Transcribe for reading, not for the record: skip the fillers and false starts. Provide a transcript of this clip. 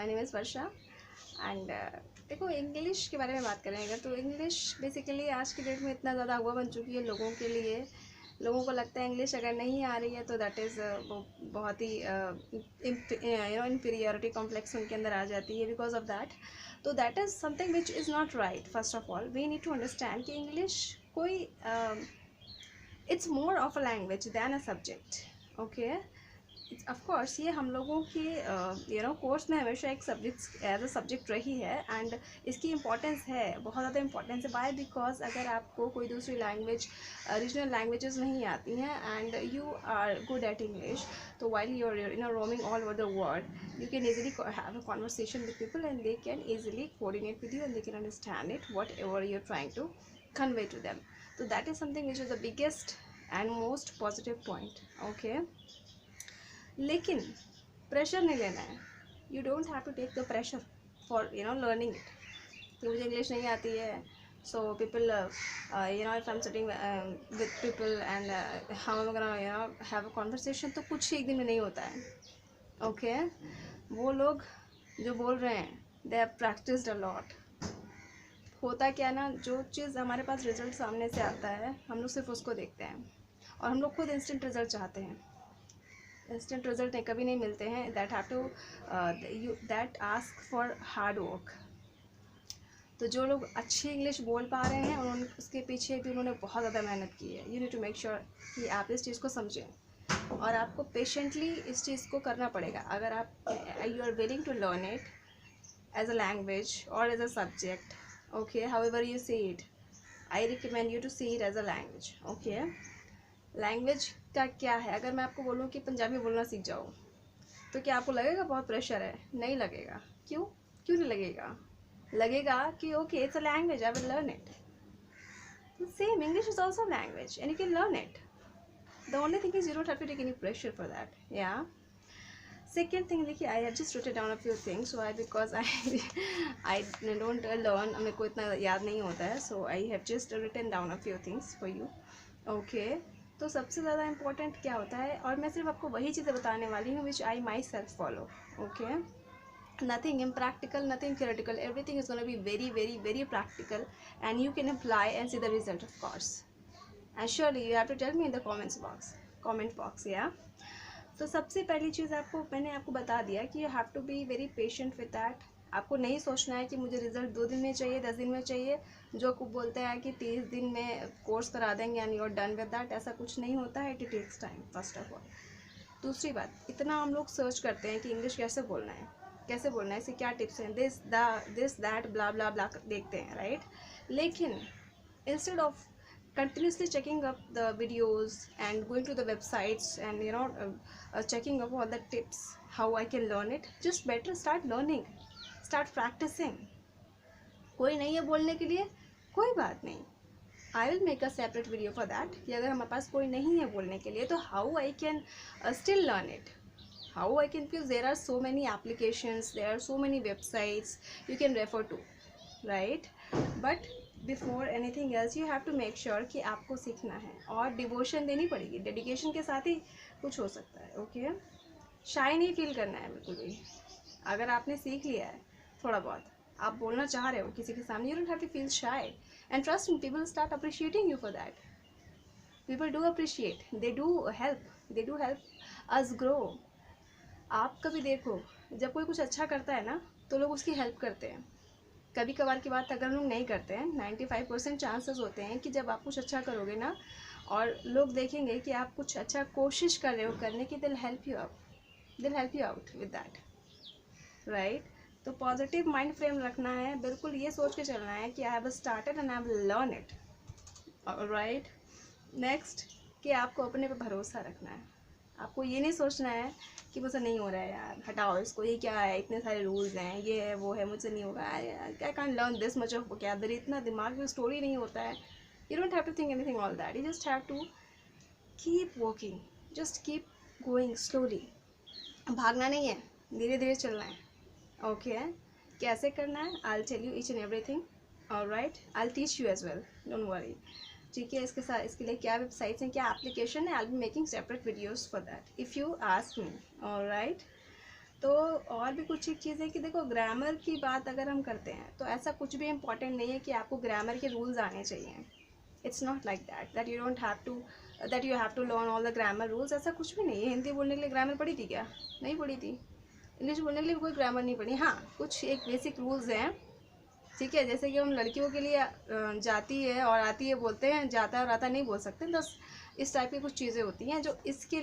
My name is Varsha and देखो English के बारे में बात करें अगर तो इंग्लिश बेसिकली आज की डेट में इतना ज़्यादा हुआ बन चुकी है लोगों के लिए। लोगों को लगता है इंग्लिश अगर नहीं आ रही है तो दैट इज़ वो बहुत ही इन्फीरियरिटी कॉम्प्लेक्स उनके अंदर आ जाती है बिकॉज ऑफ दैट। तो that is something which is not right. First of all we need to understand कि इंग्लिश कोई it's more of a language than a subject. Okay, of course ये हम लोगों के कोर्स में हमेशा एक सब्जेक्ट एज अ सब्जेक्ट रही है एंड इसकी इम्पोर्टेंस है, बहुत ज़्यादा इम्पोर्टेंस है। बाय बिकॉज अगर आपको कोई दूसरी लैंग्वेज रीजनल लैंग्वेजेस नहीं आती हैं and you are good at English, तो while you are roaming all over the world you can easily have a conversation with people and they can easily coordinate with you and they can understand it whatever you are trying to convey to them. So that is something which is the biggest and most positive point. Okay, लेकिन pressure नहीं लेना है। You don't have to take the pressure for learning it कि मुझे English नहीं आती है so people if I am sitting with people and हम अगर हैव अ कॉन्वर्सेशन तो कुछ ही एक दिन में नहीं होता है। ओके, वो लोग जो बोल रहे हैं they have practised a lot. होता क्या ना, जो चीज़ हमारे पास रिजल्ट सामने से आता है हम लोग सिर्फ उसको देखते हैं और हम लोग खुद इंस्टेंट रिजल्ट चाहते हैं। इंस्टेंट रिजल्ट कभी नहीं मिलते हैं। That have to that ask for hard work. तो जो लोग अच्छी इंग्लिश बोल पा रहे हैं उन्होंने उसके पीछे भी उन्होंने बहुत ज़्यादा मेहनत की है। You need to make sure कि आप इस चीज़ को समझें और आपको पेशेंटली इस चीज़ को करना पड़ेगा। अगर आप you are willing to learn it as a language और as a subject, okay, however you see it, I recommend you to see it as a language. Okay, language का क्या है, अगर मैं आपको बोलूँ कि पंजाबी बोलना सीख जाओ तो क्या आपको लगेगा बहुत प्रेशर है? नहीं लगेगा। क्यों क्यों नहीं लगेगा? लगेगा कि okay it's a language, I will learn it. Same English is also language and you can learn it. The only thing is you don't have to take any pressure for that. या second thing, देखिए I have just written down a few things why because I don't learn, मेरे को इतना याद नहीं होता है, so I have just written down a few things for you. Okay, तो सबसे ज़्यादा इंपॉर्टेंट क्या होता है, और मैं सिर्फ आपको वही चीज़ें बताने वाली हूँ which I myself follow. Okay, nothing impractical, nothing theoretical, everything is going to be very very very practical and you can apply and see the result, of course, and surely you have to tell me in the comment box. Yeah, तो सबसे पहली चीज़ मैंने आपको बता दिया कि you have to be very patient with that. आपको नहीं सोचना है कि मुझे रिजल्ट 2 दिन में चाहिए, 10 दिन में चाहिए। जो को बोलते हैं कि 30 दिन में कोर्स करा देंगे and you are done with that, ऐसा कुछ नहीं होता है। It takes time, first of all. दूसरी बात, इतना हम लोग सर्च करते हैं कि इंग्लिश कैसे बोलना है, कैसे बोलना है, इससे क्या टिप्स हैं, दिस दैट ब्ला ब्ला ब्ला देखते हैं, राइट। लेकिन instead of continuously checking up the videos and going to the websites and checking up all the tips how I can learn it, just better start learning, start practicing. कोई नहीं है बोलने के लिए, कोई बात नहीं, I will make a separate video for that कि अगर हमारे पास कोई नहीं है बोलने के लिए तो how I can still learn it, how I can, because there are so many applications, there are so many websites you can refer to, right? But before anything else you have to make sure कि आपको सीखना है और devotion देनी पड़ेगी। Dedication के साथ ही कुछ हो सकता है। ओके, शाय नहीं फील करना है बिल्कुल भी। अगर आपने सीख लिया है थोड़ा बहुत, आप बोलना चाह रहे हो किसी के सामने, you don't have to feel shy and trust me, people start appreciating you for that. People do appreciate, they do help us grow. आप कभी देखो जब कोई कुछ अच्छा करता है ना तो लोग उसकी हेल्प करते हैं। कभी कभार की बात अगर लोग नहीं करते हैं, 95% चांसेस होते हैं कि जब आप कुछ अच्छा करोगे ना और लोग देखेंगे कि आप कुछ अच्छा कोशिश कर रहे हो करने की, दिल help you out with that, right. तो पॉजिटिव माइंड फ्रेम रखना है, बिल्कुल ये सोच के चलना है कि I have started and I will learn it, right. Next, कि आपको अपने पे भरोसा रखना है। आपको ये नहीं सोचना है कि मुझसे नहीं हो रहा है यार, हटाओ इसको, ये क्या है, इतने सारे रूल्स हैं, ये है वो है, मुझसे नहीं होगा, I can learn this much of vocabulary, इतना दिमाग में स्टोरी नहीं होता है। You don't have to think anything all that, you just have to keep working, just keep going slowly. भागना नहीं है, धीरे धीरे चलना है। ओके, कैसे करना है, I will tell you each and everything, alright, I will teach you as well, don't worry. ठीक है, इसके साथ इसके लिए क्या वेबसाइट्स हैं, क्या एप्लीकेशन है, I will be making separate videos for that if you ask me, alright. तो और भी कुछ एक चीज़ है कि देखो, ग्रामर की बात अगर हम करते हैं तो ऐसा कुछ भी इम्पॉर्टेंट नहीं है कि आपको ग्रामर के रूल्स आने चाहिए. It's not like that you don't have to, that you have to learn all the grammar rules. ऐसा कुछ भी नहीं है. हिंदी बोलने के लिए ग्रामर पढ़ी थी क्या? नहीं पढ़ी थी. इंग्लिश बोलने के लिए भी कोई ग्रामर नहीं पढ़ी. हाँ, कुछ एक बेसिक रूल्स हैं, ठीक है. जैसे कि हम लड़कियों के लिए जाती है और आती है बोलते हैं, जाता है और आता नहीं बोल सकते. बस इस टाइप की कुछ चीज़ें होती हैं जो इसके लिए